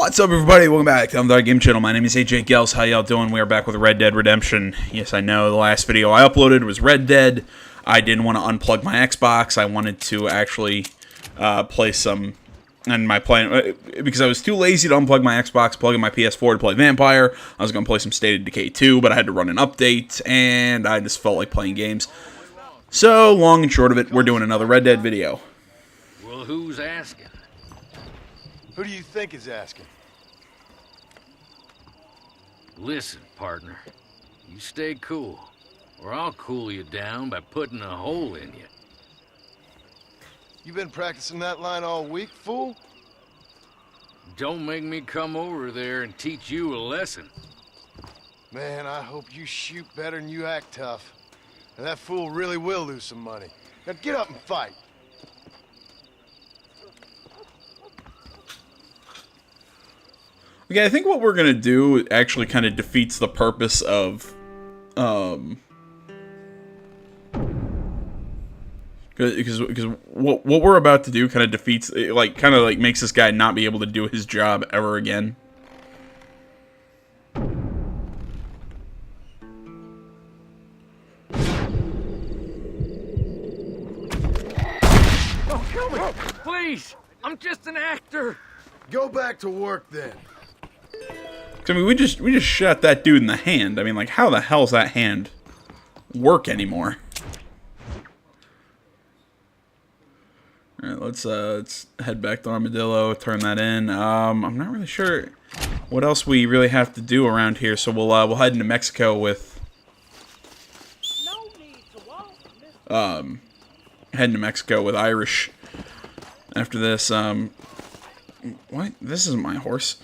What's up, everybody? Welcome back to the Game Channel. My name is AJ Gels. How y'all doing? We are back with Red Dead Redemption. Yes, I know the last video I uploaded was Red Dead. I didn't want to unplug my Xbox. I wanted to actually play some, and my plan, because I was too lazy to unplug my Xbox, plug in my PS4 to play Vampire. I was going to play some State of Decay 2, but I had to run an update, and I just felt like playing games. So, long and short of it, we're doing another Red Dead video. Well, who's asking? Who do you think is asking? Listen, partner. You stay cool, or I'll cool you down by putting a hole in you. You been practicing that line all week, fool? Don't make me come over there and teach you a lesson. Man, I hope you shoot better than you act tough. And that fool really will lose some money. Now get up and fight. Okay, I think what we're gonna do actually kind of defeats the purpose of, because what we're about to do kind of defeats, kind of makes this guy not be able to do his job ever again. Don't kill me! Please! I'm just an actor! Go back to work then. I mean, we just shot that dude in the hand. I mean, like, how the hell's that hand work anymore? All right, let's head back to Armadillo, turn that in. I'm not really sure what else we really have to do around here, so we'll head into Mexico with heading to Mexico with Irish after this. What? This isn't my horse.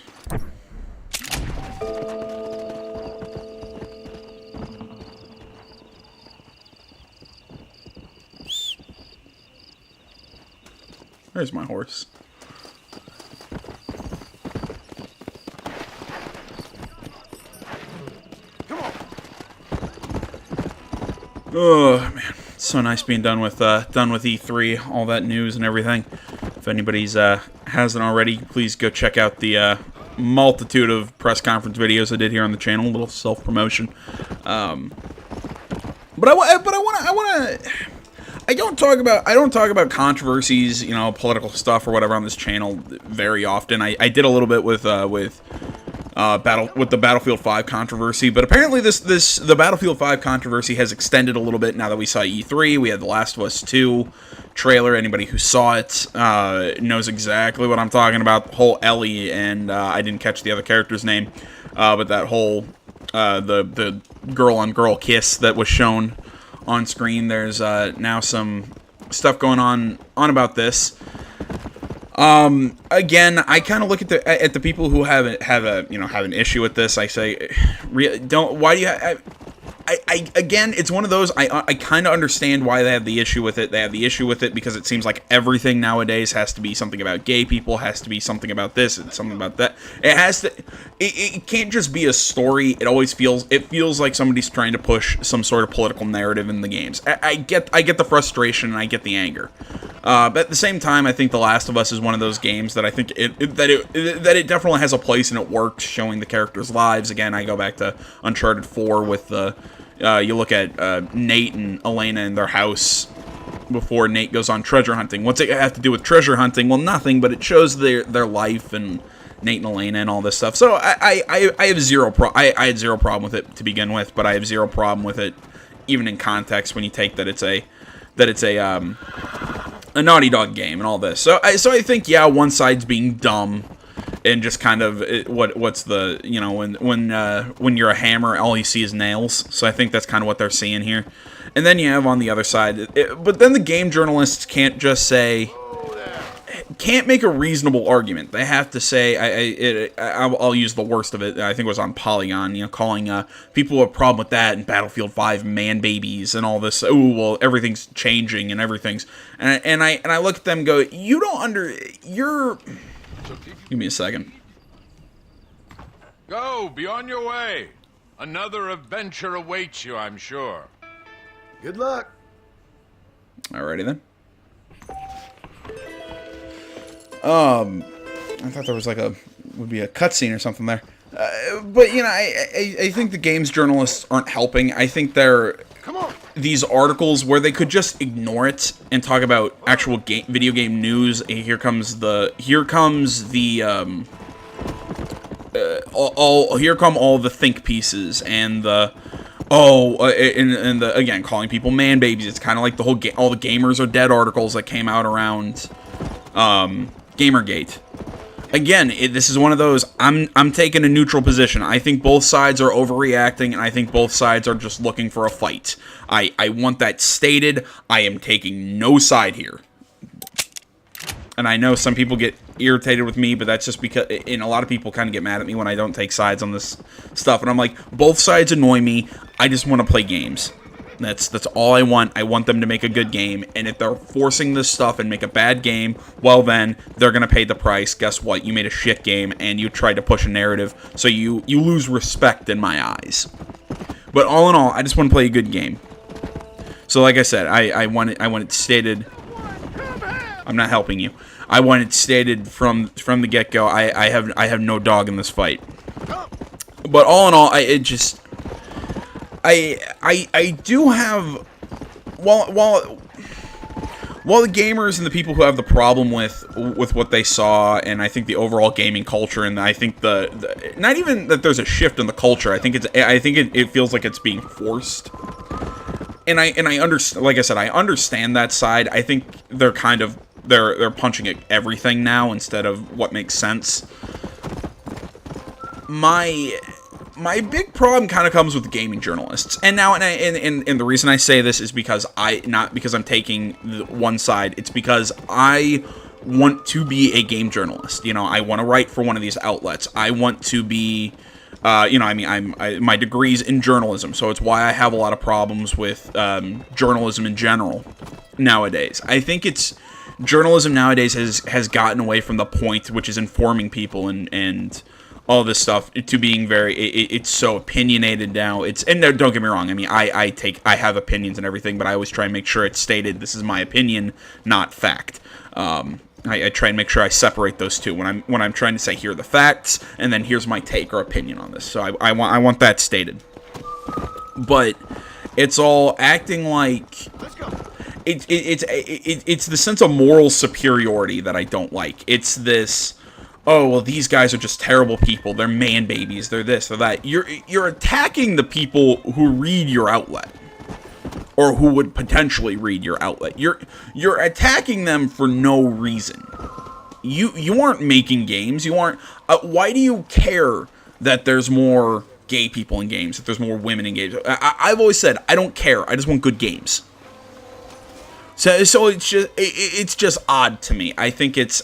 There's my horse. Come on. Oh man, it's so nice being done with E3, all that news and everything. If anybody's hasn't already, please go check out the multitude of press conference videos I did here on the channel. A little self-promotion. I don't talk about controversies, you know, political stuff or whatever on this channel very often. I did a little bit with the Battlefield 5 controversy, but apparently the Battlefield 5 controversy has extended a little bit now that we saw E3. We had The Last of Us 2 trailer. Anybody who saw it knows exactly what I'm talking about. The whole Ellie, and I didn't catch the other character's name, but that whole the girl-on-girl kiss that was shown on screen. There's now some stuff going on about this. Again, I kind of look at the people who have an issue with this. I say, why do you? Again, it's one of those. I kind of understand why they have the issue with it. They have the issue with it because it seems like everything nowadays has to be something about gay people, has to be something about this and something about that. It has to. It can't just be a story. It feels like somebody's trying to push some sort of political narrative in the games. I get the frustration and I get the anger. But at the same time, I think The Last of Us is one of those games that I think it definitely has a place and it works, showing the characters' lives. Again, I go back to Uncharted 4 with the. You look at Nate and Elena in their house before Nate goes on treasure hunting. What's it have to do with treasure hunting? Well, nothing, but it shows their life and Nate and Elena and all this stuff. So I have zero I had zero problem with it to begin with, but I have zero problem with it even in context when you take that it's a Naughty Dog game and all this. So I think, yeah, one side's being dumb. And just kind of what's the, you know, when you're a hammer, all you see is nails. So I think that's kind of what they're seeing here. And then you have on the other side, but then the game journalists can't just say, can't make a reasonable argument. They have to say, I'll use the worst of it. I think it was on Polygon, you know, calling people who have a problem with that and Battlefield 5 man babies and all this. Oh, well, everything's changing and everything's, and I look at them and go, give me a second. Go, be on your way. Another adventure awaits you, I'm sure. Good luck. Alrighty then. I thought there was like a would be a cutscene or something there. But you know, I think the games journalists aren't helping. I think they're these articles where they could just ignore it and talk about actual video game news. Here come all the think pieces and the and the again calling people man babies. It's kind of like the whole all the gamers are dead articles that came out around Gamergate. Again, this is one of those, I'm taking a neutral position. I think both sides are overreacting, and I think both sides are just looking for a fight. I want that stated. I am taking no side here. And I know some people get irritated with me, but that's just because, and a lot of people kind of get mad at me when I don't take sides on this stuff. And I'm like, both sides annoy me. I just want to play games. That's all I want. I want them to make a good game, and if they're forcing this stuff and make a bad game, well then, they're going to pay the price. Guess what? You made a shit game, and you tried to push a narrative, so you lose respect in my eyes. But all in all, I just want to play a good game. So like I said, I want it stated. I'm not helping you. I want it stated from the get-go. I have no dog in this fight. But all in all, I do have, while the gamers and the people who have the problem with what they saw, and I think the overall gaming culture, and I think the not even that there's a shift in the culture. I think it feels like it's being forced. And I understand, like I said, I understand that side. I think they're kind of they're punching at everything now instead of what makes sense. My big problem kind of comes with gaming journalists, and now, and the reason I say this is because not because I'm taking one side. It's because I want to be a game journalist. You know, I want to write for one of these outlets. I want to be, my degree's in journalism, so it's why I have a lot of problems with journalism in general nowadays. I think journalism nowadays has gotten away from the point, which is informing people and all this stuff, to being it's so opinionated now. And don't get me wrong, I mean, I have opinions and everything, but I always try and make sure it's stated this is my opinion, not fact. I try and make sure I separate those two when I'm trying to say here are the facts, and then here's my take or opinion on this. So I want that stated. But it's all acting like it's the sense of moral superiority that I don't like. It's this, oh, well, these guys are just terrible people. They're man babies. They're this, they're that. You're attacking the people who read your outlet, or who would potentially read your outlet. You're attacking them for no reason. You aren't making games. You aren't. Why do you care that there's more gay people in games? That there's more women in games? I've always said I don't care. I just want good games. So it's just odd to me. I think it's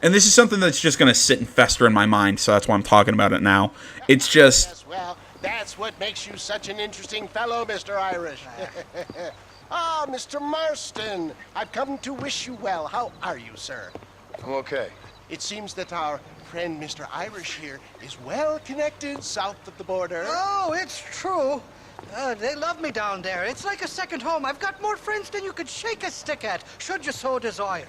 and this is something that's just going to sit and fester in my mind, so that's why I'm talking about it now. It's just... Yes, well, that's what makes you such an interesting fellow, Mr. Irish. Ah, Mr. Marston, I've come to wish you well. How are you, sir? I'm okay. It seems that our friend Mr. Irish here is well connected south of the border. Oh, it's true. They love me down there. It's like a second home. I've got more friends than you could shake a stick at, should you so desire.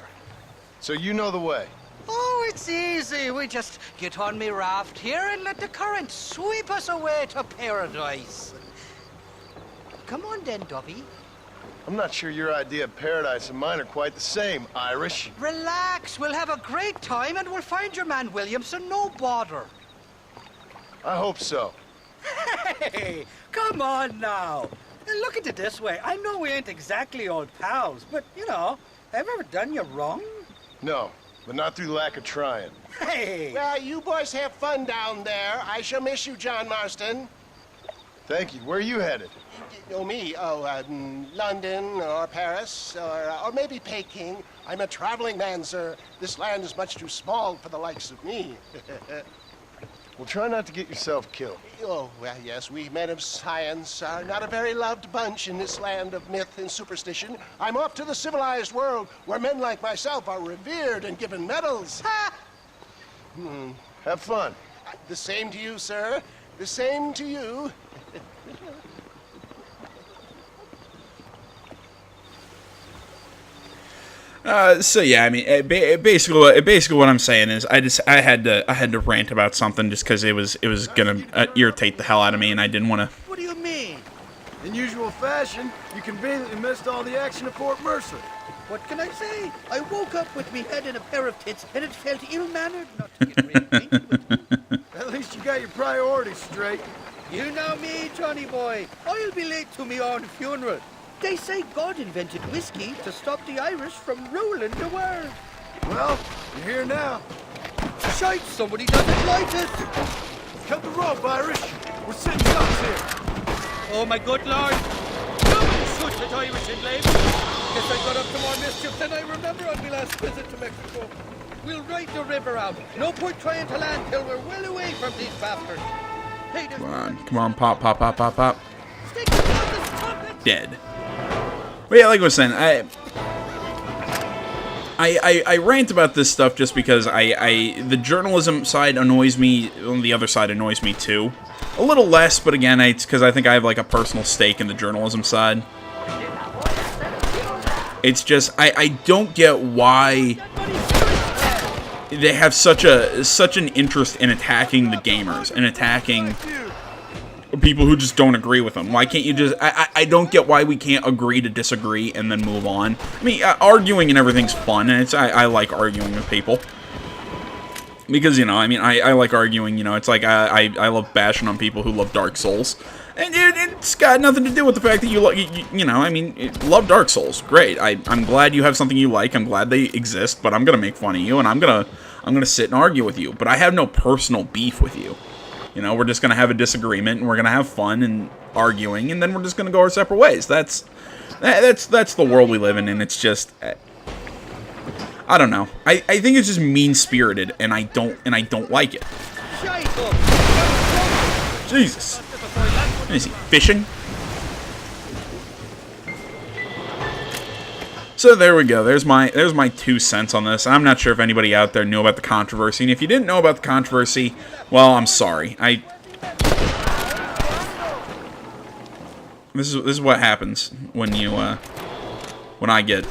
So you know the way? Oh, it's easy. We just get on me raft here and let the current sweep us away to paradise. Come on then, Dovey. I'm not sure your idea of paradise and mine are quite the same, Irish. Relax. We'll have a great time and we'll find your man Williamson, no bother. I hope so. Hey, come on now. Look at it this way. I know we ain't exactly old pals, but, you know, have I ever done you wrong? No, but not through lack of trying. Hey! Well, you boys have fun down there. I shall miss you, John Marston. Thank you. Where are you headed? Oh, me? London or Paris or maybe Peking. I'm a traveling man, sir. This land is much too small for the likes of me. Well, try not to get yourself killed. Oh, well, yes, we men of science are not a very loved bunch in this land of myth and superstition. I'm off to the civilized world where men like myself are revered and given medals. Ha! Have fun. The same to you, sir. The same to you. So yeah, I mean, basically what I'm saying is, I had to rant about something just because it was gonna irritate the hell out of me, and I didn't want to. What do you mean? In usual fashion, you conveniently missed all the action at Fort Mercer. What can I say? I woke up with me head in a pair of tits, and it felt ill-mannered not to get reacquainted with you. At least you got your priorities straight. You know me, Johnny boy. I'll be late to me own funeral. They say God invented whiskey to stop the Irish from ruling the world. Well, you're here now. Shite, somebody doesn't like it. Cut the rope, Irish. We're sitting ducks here. Oh, my good Lord. Nobody shoots at Irish in Lake. Guess I got up to more mischief than I remember on my last visit to Mexico. We'll ride the river out. No point trying to land till we're well away from these bastards. Hey, Come on, pop. Stick to the trumpet. Dead. But yeah, like I was saying, I rant about this stuff just because the journalism side annoys me, and the other side annoys me too. A little less, but again, it's because I think I have like a personal stake in the journalism side. It's just I don't get why they have such an interest in attacking the gamers and attacking people who just don't agree with them. Why can't you just... I don't get why we can't agree to disagree and then move on. I mean, arguing and everything's fun, and I like arguing with people. Because, you know, I mean, I like arguing, you know, it's like I love bashing on people who love Dark Souls. And it's got nothing to do with the fact that you know, I mean, love Dark Souls. Great. I'm glad you have something you like. I'm glad they exist, but I'm gonna make fun of you, and I'm gonna sit and argue with you. But I have no personal beef with you. You know, we're just gonna have a disagreement, and we're gonna have fun and arguing, and then we're just gonna go our separate ways. That's the world we live in, and it's just... I don't know. I think it's just mean-spirited, and I don't like it. Jesus. Is he fishing? So there we go. There's my 2 cents on this. I'm not sure if anybody out there knew about the controversy, and if you didn't know about the controversy, well, I'm sorry. This is what happens when I get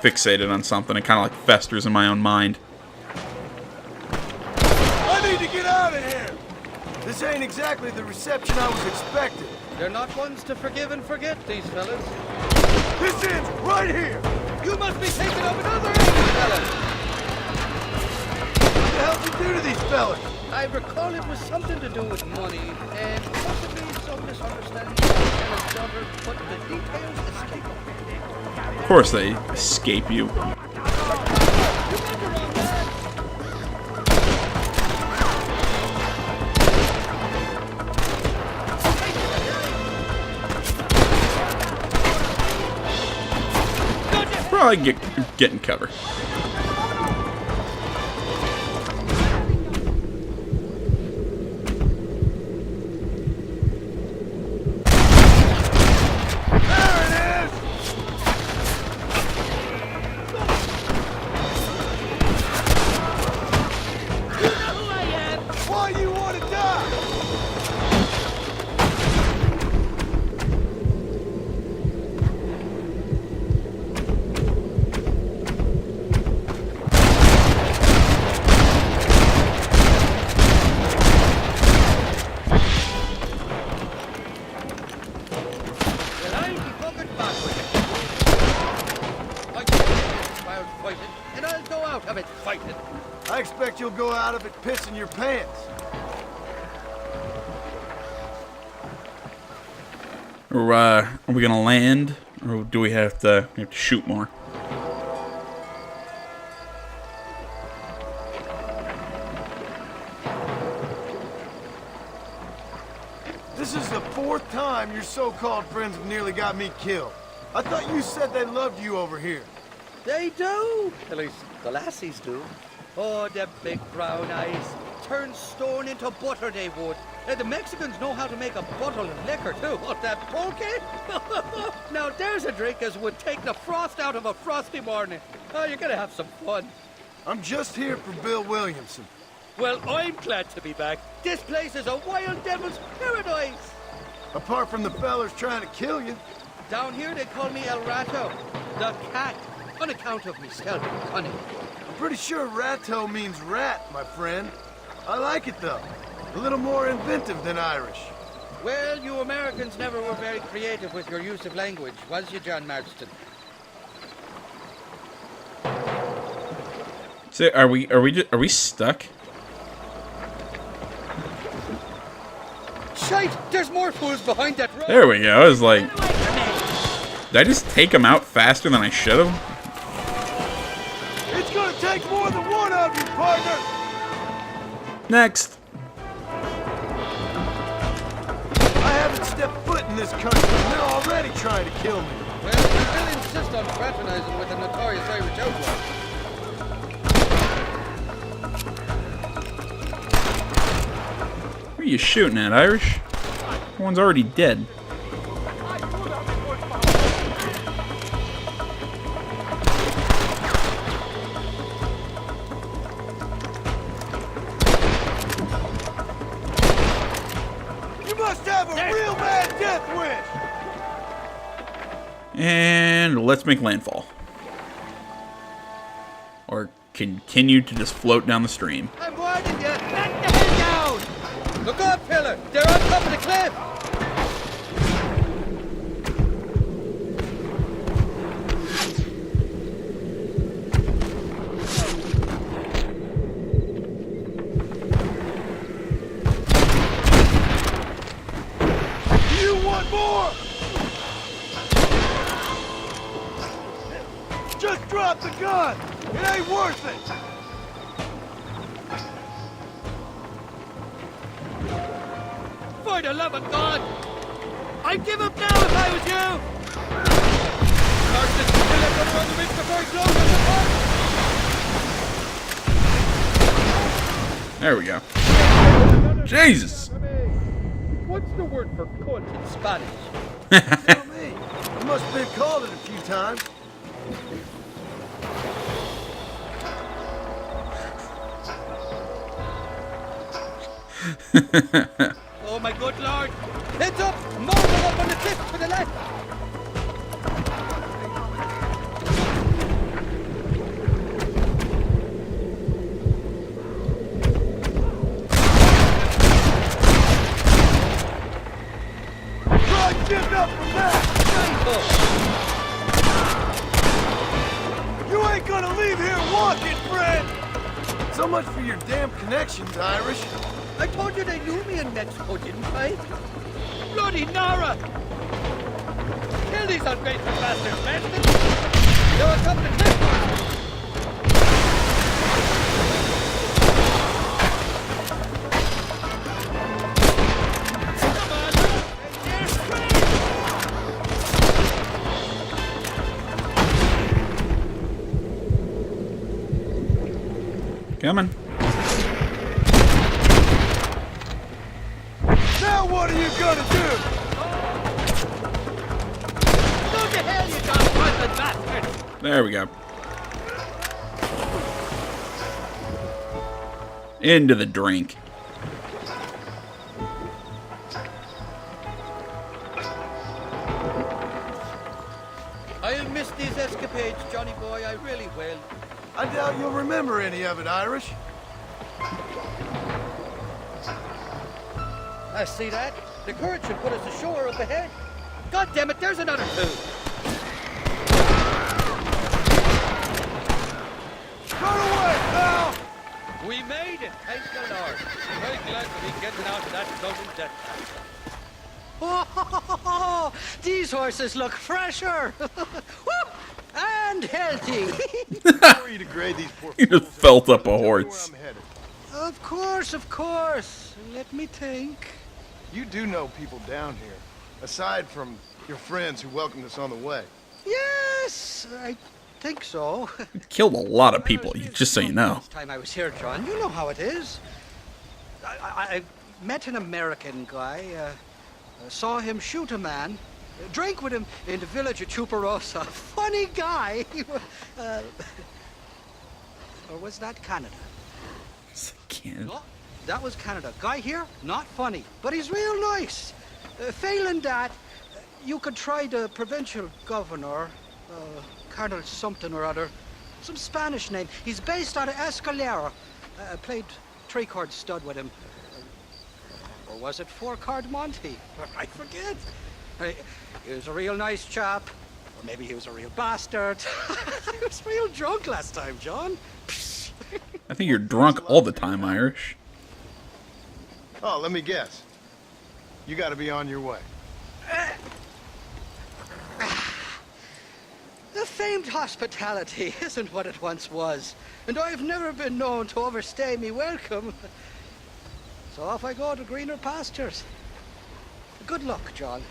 fixated on something. It kind of like festers in my own mind. I need to get out of here. This ain't exactly the reception I was expecting. They're not ones to forgive and forget, these fellas. This ends right here. You must be thinking of another end, fellas. What the hell did you do to these fellas? I recall it was something to do with money, and possibly some misunderstanding with daughter, but the details escape me. Of course they escape you. Probably get in cover. I expect you'll go out of it pissing your pants. Or, are we gonna land? Or do we have to shoot more? This is the 4th time your so-called friends have nearly got me killed. I thought you said they loved you over here. They do. At least the lassies do. Oh, them big brown eyes. Turn stone into butter they would. And the Mexicans know how to make a bottle of liquor, too. What, that pulque? Now, there's a drink as would take the frost out of a frosty morning. Oh, you're gonna have some fun. I'm just here for Bill Williamson. Well, I'm glad to be back. This place is a wild devil's paradise. Apart from the fellers trying to kill you. Down here, they call me El Rato, the cat. on account of myself and cunning. I'm pretty sure ratto means rat, my friend. I like it, though. A little more inventive than Irish. Well, you Americans never were very creative with your use of language, was you, John Marston? So are we stuck? Shite! There's more fools behind that road! There we go. I was like, did I just take him out faster than I should have? It's gonna take more than one of you, partner! Next. I haven't stepped foot in this country, and they're already trying to kill me. Well, you will insist on fraternizing with a notorious Irish outlaw. Who are you shooting at, Irish? One's already dead. You must have a real bad death wish! And let's make landfall. Or continue to just float down the stream. I'm warning you! Back the hell down! Look up, fella! They're on top of the cliff! You want more? Just drop the gun! It ain't worth it! For the love of God! I'd give up now if I was you! Marston, you let one run the ridge before he blows up the There we go. Jesus! What's the word for cunt in Spanish? Tell me. You must have been called it a few times. Oh my good lord! Heads up! More of them up on the cliff to the left! Try getting up from that! You ain't gonna leave here walking, friend! So much for your damn connections, Irish. I told you they knew me in Mexico, didn't I? Bloody Nara! Kill these ungrateful bastards, man! They're on top of the cliff! Come on! They're straight! Coming. Now what are you gonna do? Go to hell, you dog-fuzzled bastard! There we go. Into the drink. I'll miss these escapades, Johnny boy, I really will. I doubt you'll remember any of it, Irish. I see that. The current should put us ashore up ahead. God damn it, there's another two. Run away, pal! We made it, thank the Lord. Very glad to be getting out of that floating death trap. Oh, these horses look fresher. Woo! And healthy. Where are you to grade these poor He just fools? felt up a Tell me where horse. I'm headed. Of course, of course. Let me think. You do know people down here, aside from your friends who welcomed us on the way. Yes, I think so. Killed a lot of people, just so you know. Last time I was here, John, you know how it is. I met an American guy, saw him shoot a man, drank with him in the village of Chuparosa. Funny guy. Or was that Canada? Can't. No, that was Canada. Guy here, not funny, but he's real nice. Failing that, you could try the provincial governor, Colonel something or other. Some Spanish name. He's based out of Escalera. Played 3-card stud with him. Or was it 4-card Monty? I forget. He was a real nice chap. Or maybe he was a real bastard. I was real drunk last time, John. I think you're drunk all the time, Irish. Oh, let me guess. You gotta be on your way. The famed hospitality isn't what it once was, and I've never been known to overstay me welcome. So off I go to greener pastures. Good luck, John.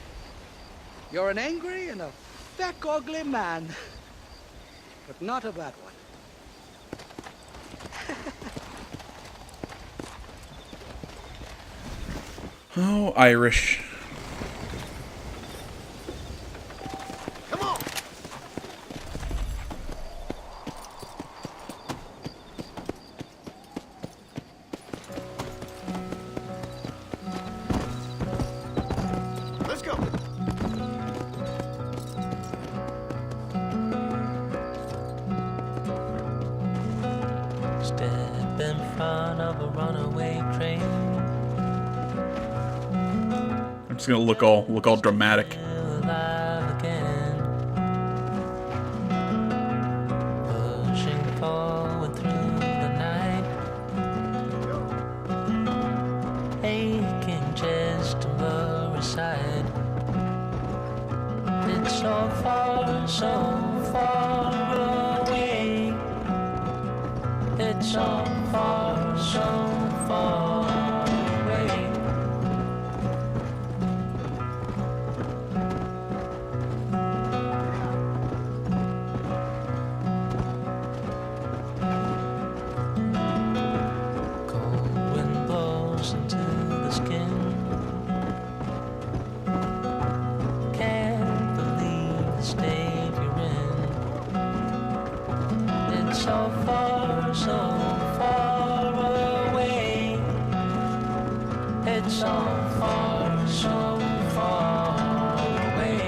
You're an angry and a feck ugly man, but not a bad one. Oh, Irish. Come on! Let's go! Step in front of a runaway train. I'm just gonna look all dramatic. Still alive again. Pushing forward through the night. Aching just to blur aside. It's so far away. It's so far away. Cold wind blows into the skin. Can't believe the state you're in. It's so far away. It's so far away.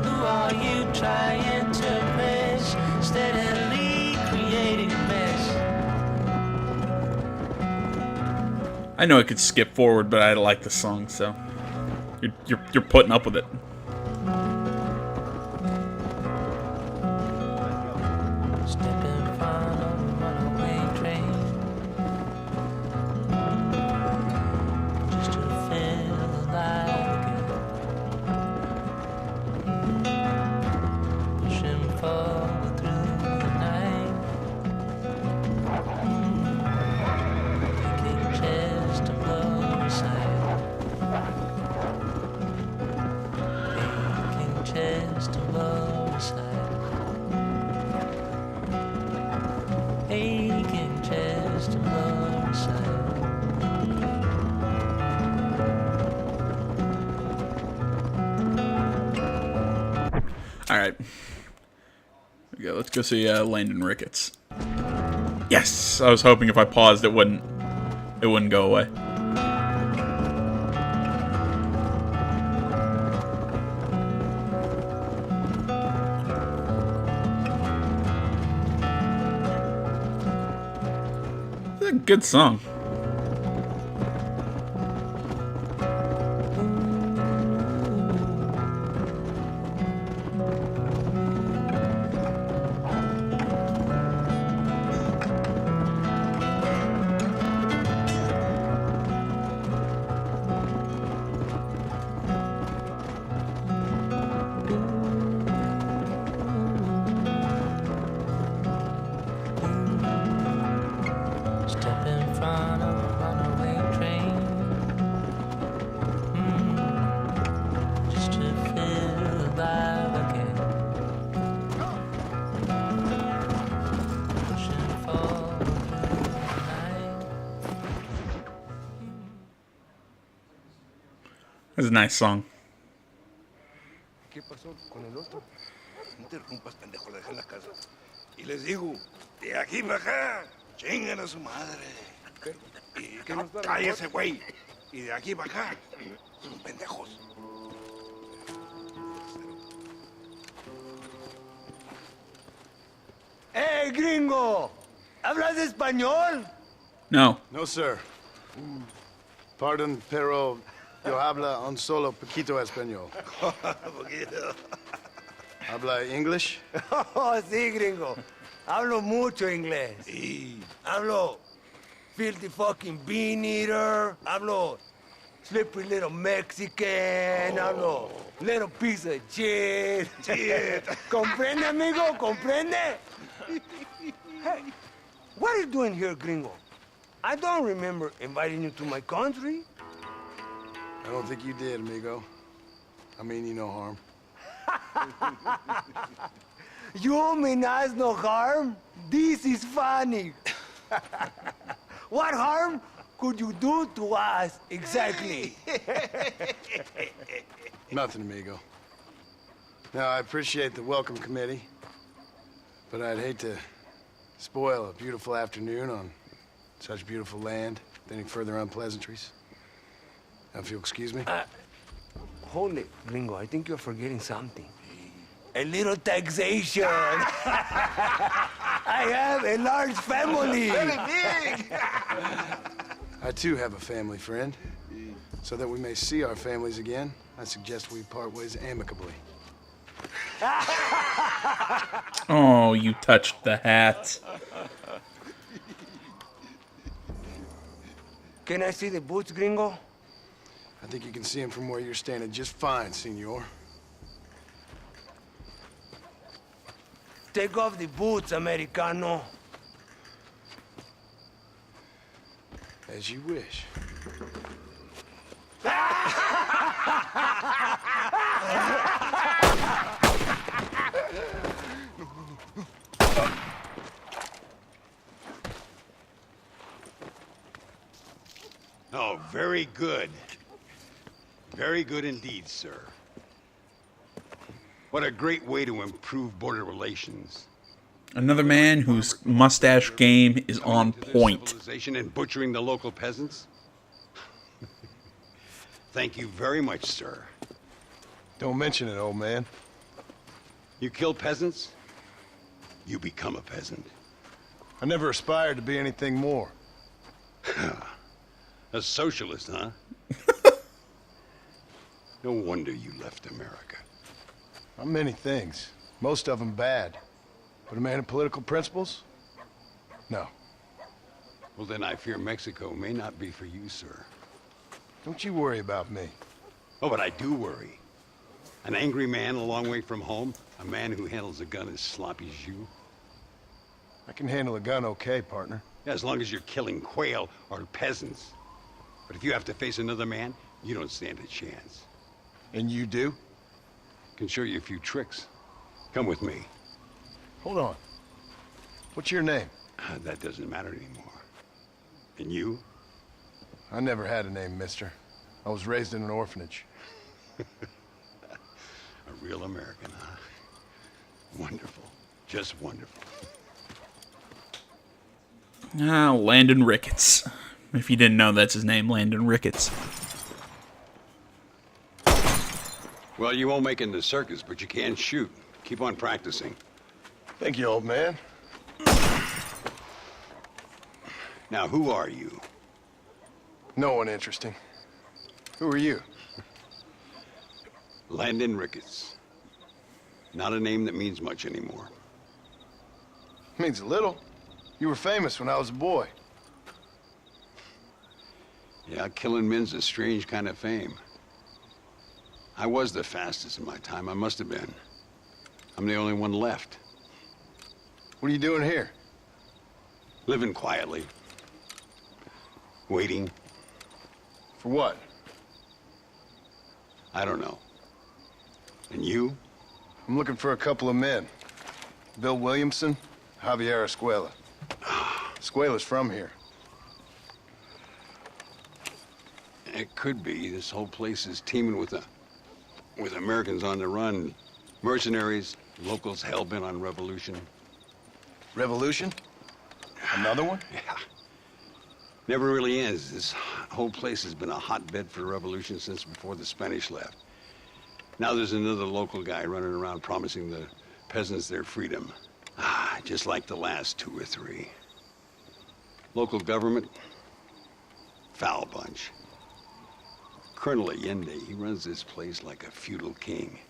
Who are you trying to impress? Steadily creating a mess. I know I could skip forward, but I like the song, so you're putting up with it. Step in front of a runaway train. Just to feel alive again. Pushing forward through the night. Making chest to blow aside. Making chest to blow aside. Aching chest to blow aside. All right. Okay, let's go see Landon Ricketts. Yes, I was hoping if I paused, it wouldn't go away. It's a good song. Step in front of a runaway train. Just to feel alive again. Pushing forward through the night. That's a nice song. ¿Qué pasó con el otro? No interrumpas, pendejo, lo dejé en la casa. Y les digo, de aquí para acá, chingan a su madre. Y que no cállese, güey. Y de aquí para acá, son pendejos. Hey, gringo! ¿Hablas español? No. No, sir. Pardon, pero yo habla un solo poquito español. Habla English? Oh, sí, gringo. Hablo mucho inglés. Sí. Hablo filthy fucking bean eater. Hablo slippery little Mexican. Hablo little piece of shit. ¿Comprende, amigo? ¿Comprende? Hey, what are you doing here, gringo? I don't remember inviting you to my country. I don't think you did, amigo. I mean you no harm. You mean us no harm? This is funny. What harm could you do to us exactly? Nothing, amigo. Now, I appreciate the welcome committee, but I'd hate to spoil a beautiful afternoon on such beautiful land with any further unpleasantries. Now, if you'll excuse me. Hold it, gringo. I think you're forgetting something. A little taxation. I have a large family. Very big. I too have a family friend. So that we may see our families again, I suggest we part ways amicably. Oh, you touched the hat. Can I see the boots, gringo? I think you can see him from where you're standing just fine, senor. Take off the boots, Americano. As you wish. Oh, very good. Very good indeed, sir. What a great way to improve border relations. Another man whose mustache game is on point. Civilization and butchering the local peasants. Thank you very much, sir. Don't mention it, old man. You kill peasants, you become a peasant. I never aspired to be anything more. A socialist, huh? No wonder you left America. I'm many things. Most of them bad. But a man of political principles? No. Well, then I fear Mexico may not be for you, sir. Don't you worry about me. Oh, but I do worry. An angry man a long way from home, a man who handles a gun as sloppy as you. I can handle a gun okay, partner. Yeah, as long as you're killing quail or peasants. But if you have to face another man, you don't stand a chance. And you do? Can show you a few tricks. Come with me. Hold on. What's your name? That doesn't matter anymore. And you? I never had a name, mister. I was raised in an orphanage. A real American, huh? Wonderful. Just wonderful. Ah, Landon Ricketts. If you didn't know, that's his name, Landon Ricketts. Well, you won't make it in the circus, but you can shoot. Keep on practicing. Thank you, old man. Now, who are you? No one interesting. Who are you? Landon Ricketts. Not a name that means much anymore. Means a little. You were famous when I was a boy. Yeah, killing men's a strange kind of fame. I was the fastest in my time. I must have been. I'm the only one left. What are you doing here? Living quietly. Waiting. For what? I don't know. And you? I'm looking for a couple of men. Bill Williamson, Javier Escuela. Escuela's from here. It could be. This whole place is teeming with Americans on the run. Mercenaries, locals hell-bent on revolution. Revolution? Another one? Yeah. Never really ends. This whole place has been a hotbed for revolution since before the Spanish left. Now there's another local guy running around promising the peasants their freedom. just like the last 2 or 3. Local government, foul bunch. Colonel Allende, he runs this place like a feudal king.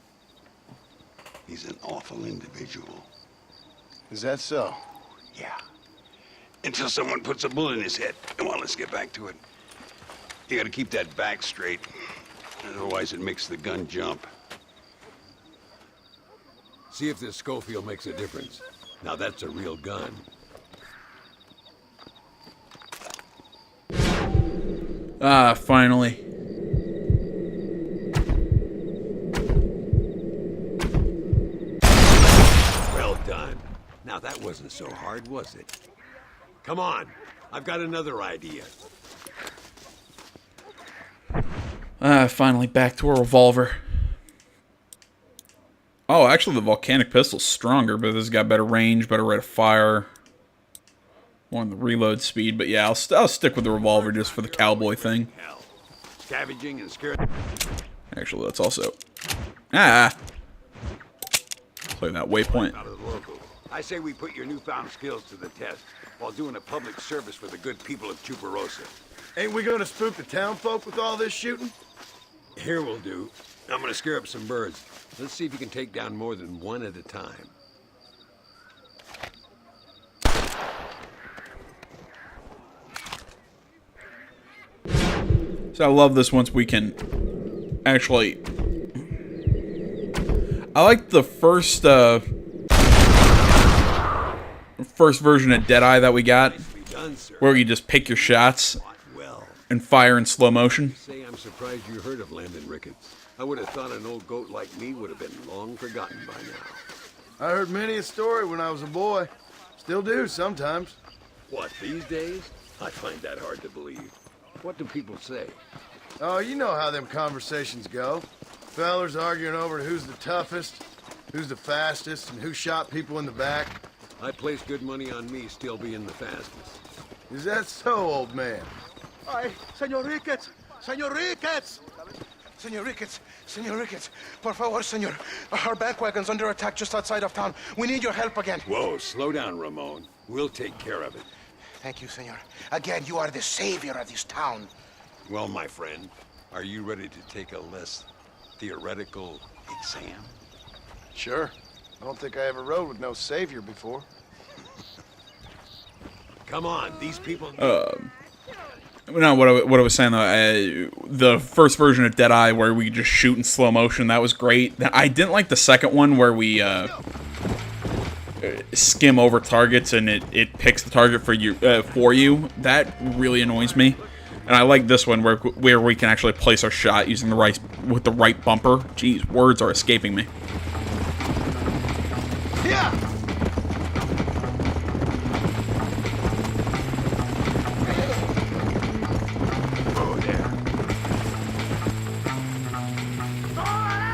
He's an awful individual. Is that so? Yeah. Until someone puts a bullet in his head. Come on, let's get back to it. You gotta keep that back straight. Otherwise it makes the gun jump. See if this Schofield makes a difference. Now that's a real gun. Ah, finally. Well done. Now that wasn't so hard, was it? Come on. I've got another idea. Ah, finally back to a revolver. Oh, actually the volcanic pistol's stronger, but this has got better range, better rate of fire. More on the reload speed, but yeah, I'll stick with the revolver just for the cowboy thing. Hell. Scavenging and scaring. Actually, let's also... Ah! Play that waypoint. Out of the local. I say we put your newfound skills to the test while doing a public service for the good people of Chuparosa. Ain't we gonna spook the town folk with all this shooting? Here we'll do. I'm gonna scare up some birds. Let's see if you can take down more than one at a time. So I love this once we can actually... I like the first version of Deadeye that we got, where you just pick your shots and fire in slow motion. Say I'm surprised you heard of Landon Ricketts. I would have thought an old goat like me would have been long forgotten by now. I heard many a story when I was a boy. Still do sometimes. What, these days? I find that hard to believe. What do people say? Oh, you know how them conversations go. Fellers arguing over who's the toughest, who's the fastest, and who shot people in the back. I place good money on me still being the fastest. Is that so, old man? Ay, Senor Ricketts! Senor Ricketts! Senor Ricketts! Senor Ricketts! Por favor, senor. Our bank wagon's under attack just outside of town. We need your help again. Whoa, slow down, Ramon. We'll take care of it. Thank you, senor. Again, you are the savior of this town. Well, my friend, are you ready to take a less theoretical exam? Sure. I don't think I ever rode with no savior before. Come on, these people... No, what I was saying though, the first version of Deadeye where we just shoot in slow motion, that was great. I didn't like the second one where we skim over targets and it picks the target for you. That really annoys me. And I like this one where we can actually place our shot using the right bumper. Jeez, words are escaping me. Yeah.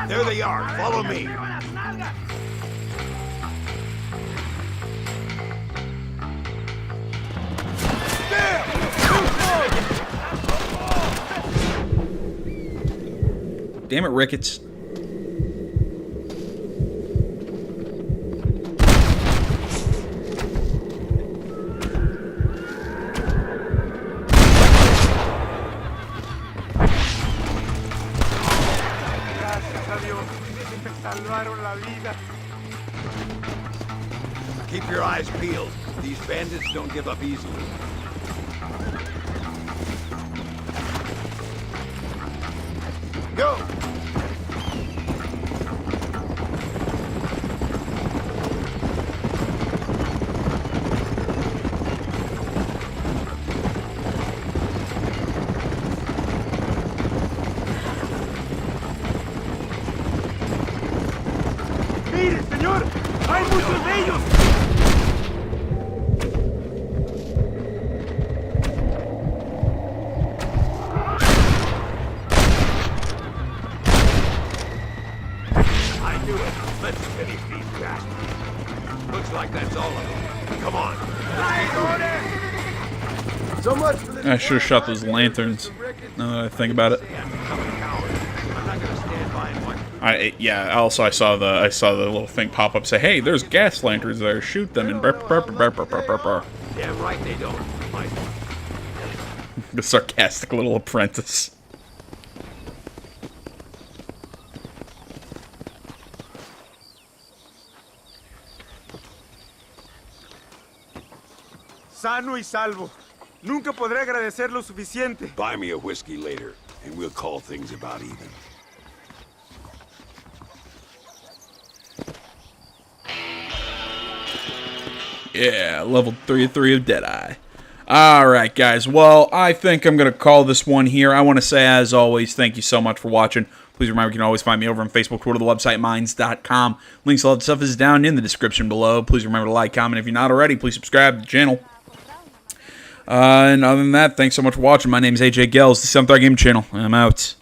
There they are. Follow me. Damn it, Ricketts. Keep your eyes peeled. These bandits don't give up easily. Go! ¡Mire, señor! ¡Hay muchos de ellos! I knew it. Let's finish these bastards. Looks like that's all of them. Come on. So much for this. I should have shot those lanterns. Now that I think about it. I'm not gonna stand by and watch Also, I saw the little thing pop up say, "Hey, there's gas lanterns there. Shoot them!" And Damn right they don't. the sarcastic little apprentice. Sano y salvo. Nunca podré agradecer lo suficiente. Buy me a whiskey later, and we'll call things about even. Yeah, level 33 of Deadeye. Alright, guys. Well, I think I'm going to call this one here. I want to say, as always, thank you so much for watching. Please remember, you can always find me over on Facebook, Twitter, the website, Minds.com. Links to all that stuff is down in the description below. Please remember to like, comment. If you're not already, please subscribe to the channel. And other than that, thanks so much for watching. My name is AJ Gels, the 7th Art Game Channel. I'm out.